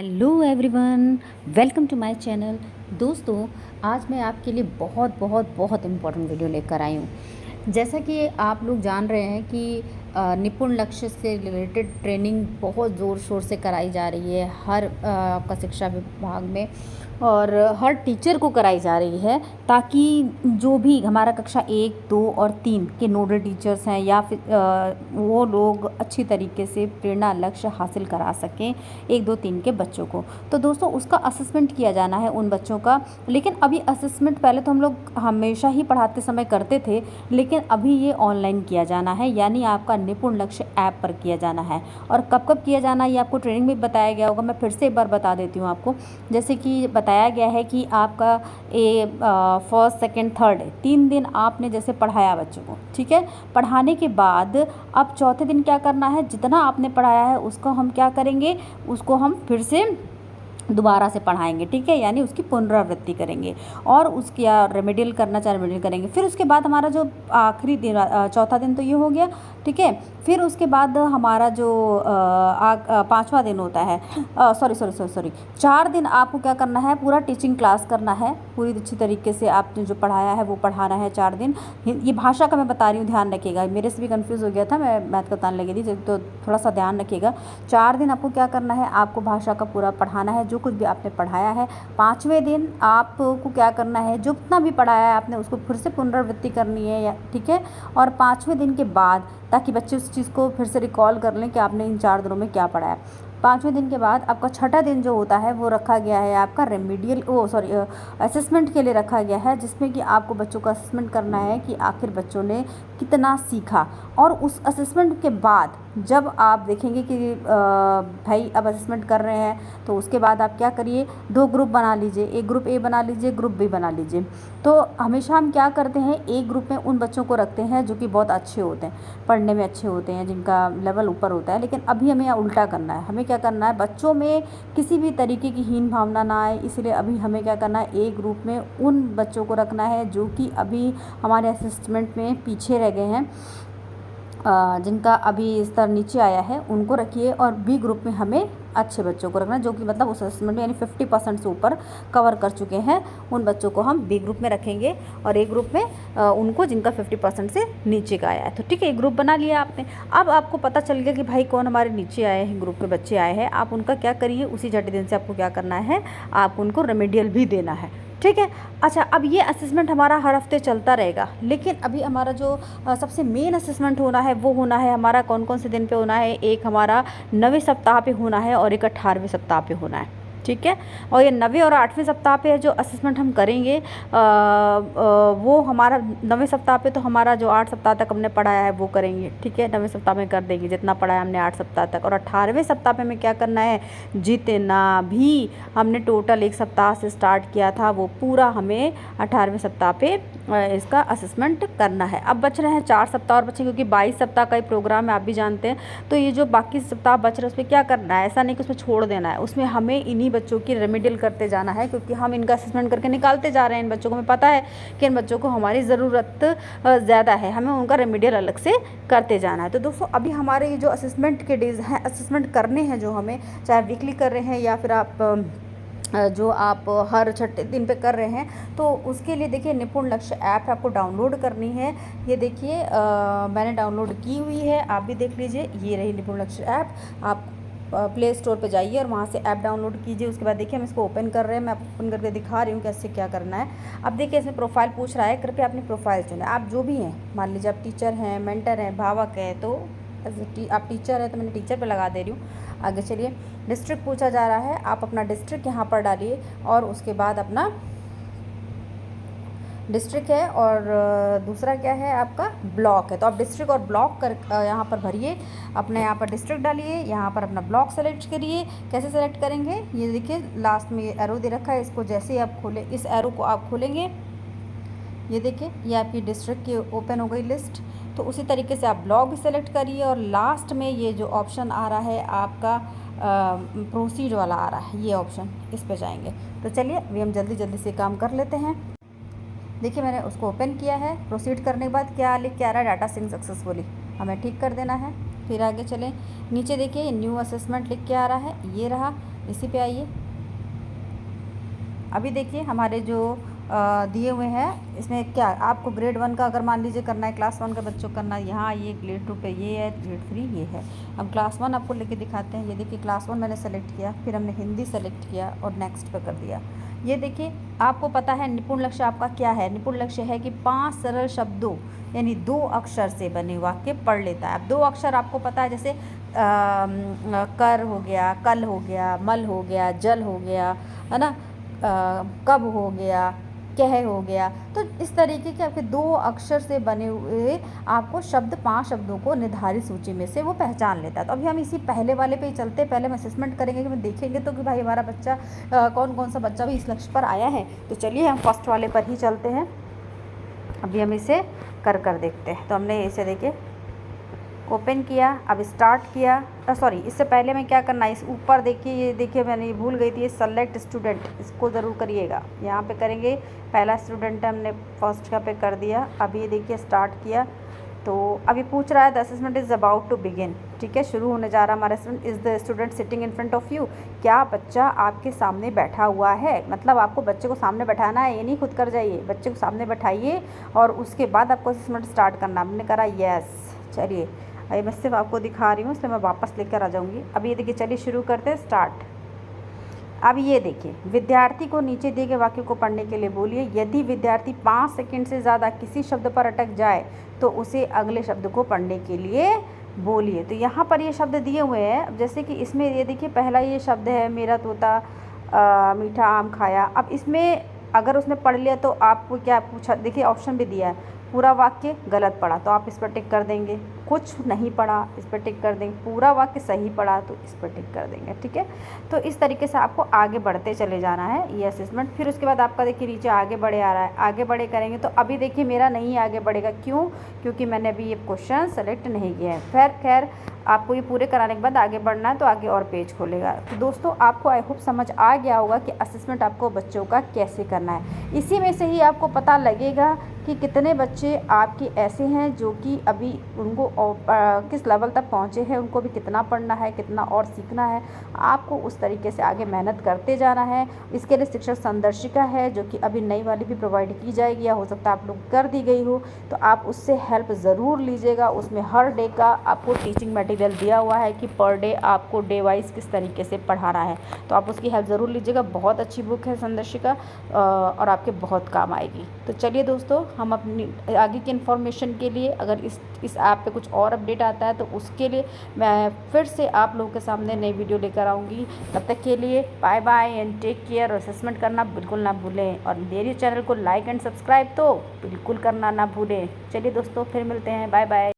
Hello everyone, welcome to my channel. दोस्तों, आज मैं आपके लिए बहुत बहुत बहुत इम्पोर्टेंट वीडियो लेकर आई हूँ। जैसा कि आप लोग जान रहे हैं कि निपुण लक्ष्य से रिलेटेड ट्रेनिंग बहुत ज़ोर शोर से कराई जा रही है हर आपका शिक्षा विभाग में, और हर टीचर को कराई जा रही है, ताकि जो भी हमारा कक्षा 1, 2 और 3 के नोडल टीचर्स हैं या फिर वो लोग अच्छी तरीके से प्रेरणा लक्ष्य हासिल करा सकें 1, 2, 3 के बच्चों को। तो दोस्तों, उसका असेसमेंट किया जाना है उन बच्चों का। लेकिन अभी असेसमेंट पहले तो हम लोग हमेशा ही पढ़ाते समय करते थे, लेकिन अभी ये ऑनलाइन किया जाना है, यानी आपका निपुण लक्ष्य ऐप पर किया जाना है। और कब कब किया जाना है ये आपको ट्रेनिंग में बताया गया होगा, मैं फिर से एक बार बता देती हूँ आपको। जैसे कि बताया गया है कि आपका फर्स्ट, सेकंड, थर्ड 3 दिन आपने जैसे पढ़ाया बच्चों को, ठीक है। पढ़ाने के बाद अब चौथे दिन क्या करना है, जितना आपने पढ़ाया है उसको हम क्या करेंगे, उसको हम फिर से दोबारा से पढ़ाएंगे, ठीक है, यानी उसकी पुनरावृत्ति करेंगे और उसकी रेमेडियल करना चाहे रेमेडियल करेंगे। फिर उसके बाद हमारा जो आखिरी दिन, चौथा दिन तो ये हो गया, ठीक है। फिर उसके बाद हमारा जो 5वां दिन होता है, सॉरी 4 दिन आपको क्या करना है, पूरा टीचिंग क्लास करना है, पूरी अच्छी तरीके से आपने जो पढ़ाया है वो पढ़ाना है 4 दिन। ये भाषा का मैं बता रही हूँ, ध्यान रखिएगा, मेरे से भी कंफ्यूज हो गया था, मैं मैथ का बताने लगी थी, तो थोड़ा सा ध्यान रखिएगा। 4 दिन आपको क्या करना है, आपको भाषा का पूरा पढ़ाना है, जो कुछ भी आपने पढ़ाया है। 5वें दिन आपको क्या करना है, जो जितना भी पढ़ाया है आपने उसको फिर से पुनरावृत्ति करनी है, या ठीक है। और 5वें दिन के बाद, ताकि बच्चे उस चीज़ को फिर से रिकॉल कर लें कि आपने इन 4 दिनों में क्या पढ़ाया। 5वें दिन के बाद आपका छठा दिन जो होता है वो रखा गया है आपका रेमेडियल असेसमेंट के लिए रखा गया है, जिसमें कि आपको बच्चों का असेसमेंट करना है कि आखिर बच्चों ने कितना सीखा। और उस असेसमेंट के बाद जब आप देखेंगे कि भाई अब असेसमेंट कर रहे हैं, तो उसके बाद आप क्या करिए, 2 ग्रुप बना लीजिए, एक ग्रुप ए बना लीजिए, ग्रुप बी बना लीजिए। तो हमेशा हम क्या करते हैं, एक ग्रुप में उन बच्चों को रखते हैं जो कि बहुत अच्छे होते हैं, पढ़ने में अच्छे होते हैं, जिनका लेवल ऊपर होता है। लेकिन अभी हमें उल्टा करना है, हमें क्या करना है, बच्चों में किसी भी तरीके की हीन भावना ना आए, इसलिए अभी हमें क्या करना है, एक ग्रुप में उन बच्चों को रखना है जो कि अभी हमारे असेसमेंट में पीछे रह गए हैं, जिनका अभी स्तर नीचे आया है उनको रखिए। और बी ग्रुप में हमें अच्छे बच्चों को रखना है, जो कि मतलब उस असेसमेंट में यानी 50% से ऊपर कवर कर चुके हैं, उन बच्चों को हम बी ग्रुप में रखेंगे। और ए ग्रुप में उनको जिनका 50% से नीचे का आया है। तो ठीक है, एक ग्रुप बना लिया आपने। अब आपको पता चल गया कि भाई कौन हमारे नीचे आए हैं, ग्रुप के बच्चे आए हैं, आप उनका क्या करिए, उसी छठे दिन से आपको क्या करना है, आप उनको रेमेडियल भी देना है, ठीक है। अच्छा, अब ये असेसमेंट हमारा हर हफ्ते चलता रहेगा, लेकिन अभी हमारा जो सबसे मेन असेसमेंट होना है वो होना है हमारा कौन कौन से दिन पे होना है, एक हमारा 9वें सप्ताह पे होना है और एक 18वें सप्ताह पे होना है, ठीक है। और ये 9वें और 8वें सप्ताह पे जो असेसमेंट हम करेंगे, वो हमारा 9वें सप्ताह पे तो हमारा जो 8 सप्ताह तक हमने पढ़ाया है वो करेंगे, ठीक है। 9वें सप्ताह में कर देंगे जितना पढ़ाया हमने 8 सप्ताह तक। और 18वें सप्ताह पे हमें क्या करना है, जितना भी हमने टोटल 1 सप्ताह से स्टार्ट किया था वो पूरा हमें 18वें सप्ताह पे इसका असेसमेंट करना है। अब बच रहे हैं 4 सप्ताह और बचे, क्योंकि 22 सप्ताह का ही प्रोग्राम है, आप भी जानते हैं। तो ये जो बाकी सप्ताह बच रहे हैं उसमें क्या करना है, ऐसा नहीं कि उसमें छोड़ देना है, उसमें हमें इन्हीं बच्चों की रेमेडियल करते जाना है, क्योंकि हम इनका असेसमेंट करके निकालते जा रहे हैं इन बच्चों को। हमें पता है कि इन बच्चों को हमारी ज़रूरत ज़्यादा है, हमें उनका रेमेडियल अलग से करते जाना है। तो दोस्तों, अभी हमारे ये जो असेसमेंट के डेज हैं, असेसमेंट करने हैं जो हमें, चाहे वीकली कर रहे हैं या फिर आप जो आप हर छठे दिन पे कर रहे हैं, तो उसके लिए देखिए निपुण लक्ष्य ऐप आपको डाउनलोड करनी है। ये देखिए मैंने डाउनलोड की हुई है, आप भी देख लीजिए, ये रही निपुण लक्ष्य ऐप। आप प्ले स्टोर पे जाइए और वहाँ से ऐप डाउनलोड कीजिए। उसके बाद देखिए हम इसको ओपन कर रहे हैं, मैं ओपन करके दिखा रही हूँ कैसे क्या करना है। अब देखिए इसमें प्रोफाइल पूछ रहा है, कृपया अपनी प्रोफाइल चुनें। आप जो भी हैं, मान लीजिए आप टीचर हैं, मेंटर हैं, भावक है, तो आप टीचर है तो मैंने टीचर पे लगा दे रही हूँ। आगे चलिए, डिस्ट्रिक्ट पूछा जा रहा है, आप अपना डिस्ट्रिक्ट यहाँ पर डालिए और उसके बाद अपना डिस्ट्रिक्ट है, और दूसरा क्या है आपका ब्लॉक है, तो आप डिस्ट्रिक्ट और ब्लॉक कर यहाँ पर भरिए। अपने यहाँ पर डिस्ट्रिक्ट डालिए, यहाँ पर अपना ब्लॉक सेलेक्ट करिए। कैसे सेलेक्ट करेंगे, ये देखिए लास्ट में ये एरो दे रखा है, इसको जैसे ही आप खोलें, इस एरो को आप खोलेंगे, ये देखिए ये आपकी डिस्ट्रिक्ट की ओपन हो गई लिस्ट। तो उसी तरीके से आप ब्लॉक भी सेलेक्ट करिए, और लास्ट में ये जो ऑप्शन आ रहा है आपका प्रोसीड वाला आ रहा है, ये ऑप्शन, इस पे जाएंगे। तो चलिए अभी हम जल्दी जल्दी से काम कर लेते हैं। देखिए मैंने उसको ओपन किया है। प्रोसीड करने के बाद क्या लिख के आ रहा है, डाटा सिंक सक्सेसफुली, हमें ठीक कर देना है। फिर आगे चलें, नीचे देखिए न्यू असेसमेंट लिख के आ रहा है, ये रहा। इसी पे आइए। अभी देखिए हमारे जो दिए हुए हैं, इसमें क्या आपको ग्रेड 1 का अगर मान लीजिए करना है, क्लास 1 का बच्चों को करना है, यहाँ आइए ग्रेड 2 पे ये है, ग्रेड 3 ये है। अब क्लास 1 आपको लेके दिखाते हैं। ये देखिए क्लास 1 मैंने सेलेक्ट किया, फिर हमने हिंदी सेलेक्ट किया और नेक्स्ट पे कर दिया। ये देखिए आपको पता है निपुण लक्ष्य आपका क्या है। निपुण लक्ष्य है कि 5 सरल शब्दों यानी 2 अक्षर से बने वाक्य पढ़ लेता है। अब 2 अक्षर आपको पता है, जैसे कर हो गया, कल हो गया, मल हो गया, जल हो गया, है ना, कब हो गया, कह हो गया। तो इस तरीके के आपके 2 अक्षर से बने हुए आपको शब्द 5 शब्दों को निर्धारित सूची में से वो पहचान लेता है। तो अभी हम इसी पहले वाले पे ही चलते हैं। पहले हम असेसमेंट करेंगे कि हम देखेंगे तो कि भाई हमारा बच्चा कौन कौन सा बच्चा भी इस लक्ष्य पर आया है। तो चलिए हम फर्स्ट वाले पर ही चलते हैं। अभी हम इसे कर देखते हैं। तो हमने इसे देखिए ओपन किया, अब स्टार्ट किया। सॉरी, इससे पहले मैं क्या करना है, इस ऊपर देखिए, ये देखिए मैंने ये भूल गई थी, ये सेलेक्ट स्टूडेंट, इसको ज़रूर करिएगा। यहाँ पे करेंगे, पहला स्टूडेंट हमने फर्स्ट का पे कर दिया। अब ये देखिए स्टार्ट किया, तो अभी पूछ रहा है the assessment is about to begin. ठीक है, शुरू होने जा रहा हमारा assessment. Is the student sitting in front of you, क्या बच्चा आपके सामने बैठा हुआ है। मतलब आपको बच्चे को सामने बैठाना है, ये नहीं खुद कर जाइए, बच्चे को सामने बैठाइए और उसके बाद आपको असेसमेंट स्टार्ट करना। हमने करा यस। चलिए अभी मैं सिर्फ आपको दिखा रही हूँ, इसलिए मैं वापस लेकर आ जाऊँगी। अब ये देखिए, चलिए शुरू करते हैं, स्टार्ट। अब ये देखिए, विद्यार्थी को नीचे दिए गए वाक्य को पढ़ने के लिए बोलिए। यदि विद्यार्थी 5 सेकंड से ज़्यादा किसी शब्द पर अटक जाए तो उसे अगले शब्द को पढ़ने के लिए बोलिए। तो यहाँ पर ये शब्द दिए हुए हैं, जैसे कि इसमें ये देखिए पहला ये शब्द है, मेरा तोता मीठा आम खाया। अब इसमें अगर उसने पढ़ लिया तो आपको क्या पूछा, देखिए ऑप्शन भी दिया है, पूरा वाक्य गलत पढ़ा तो आप इस पर टिक कर देंगे, कुछ नहीं पढ़ा इस पर टिक कर देंगे, पूरा वाक्य सही पढ़ा तो इस पर टिक कर देंगे। ठीक है, तो इस तरीके से आपको आगे बढ़ते चले जाना है ये असेसमेंट। फिर उसके बाद आपका देखिए नीचे आगे बढ़े आ रहा है, आगे बढ़े करेंगे तो अभी देखिए मेरा नहीं आगे बढ़ेगा, क्यों, क्योंकि मैंने अभी ये क्वेश्चन सेलेक्ट नहीं किया है। खैर आपको ये पूरे कराने के बाद आगे बढ़ना है, तो आगे और पेज खोलेगा। तो दोस्तों आपको आई होप समझ आ गया होगा कि असेसमेंट आपको बच्चों का कैसे करना है। इसी में से ही आपको पता लगेगा कि कितने बच्चे आपके ऐसे हैं जो कि अभी उनको किस लेवल तक पहुँचे हैं, उनको भी कितना पढ़ना है, कितना और सीखना है। आपको उस तरीके से आगे मेहनत करते जाना है। इसके लिए शिक्षक संदर्शिका है जो कि अभी नई वाली भी प्रोवाइड की जाएगी, या हो सकता है आप लोग कर दी गई हो, तो आप उससे हेल्प ज़रूर लीजिएगा। उसमें हर डे का आपको टीचिंग मटेरियल दिया हुआ है कि पर डे आपको डे वाइज किस तरीके से पढ़ाना है, तो आप उसकी हेल्प ज़रूर लीजिएगा। बहुत अच्छी बुक है संदर्शिका और आपके बहुत काम आएगी। तो चलिए दोस्तों, हम अपनी आगे की इन्फॉर्मेशन के लिए अगर इस ऐप पे कुछ और अपडेट आता है तो उसके लिए मैं फिर से आप लोगों के सामने नई वीडियो लेकर आऊँगी। तब तक के लिए bye bye and take care. और असेसमेंट करना बिल्कुल ना भूलें, और मेरे चैनल को लाइक एंड सब्सक्राइब तो बिल्कुल करना ना भूलें। चलिए दोस्तों, फिर मिलते हैं, बाय बाय।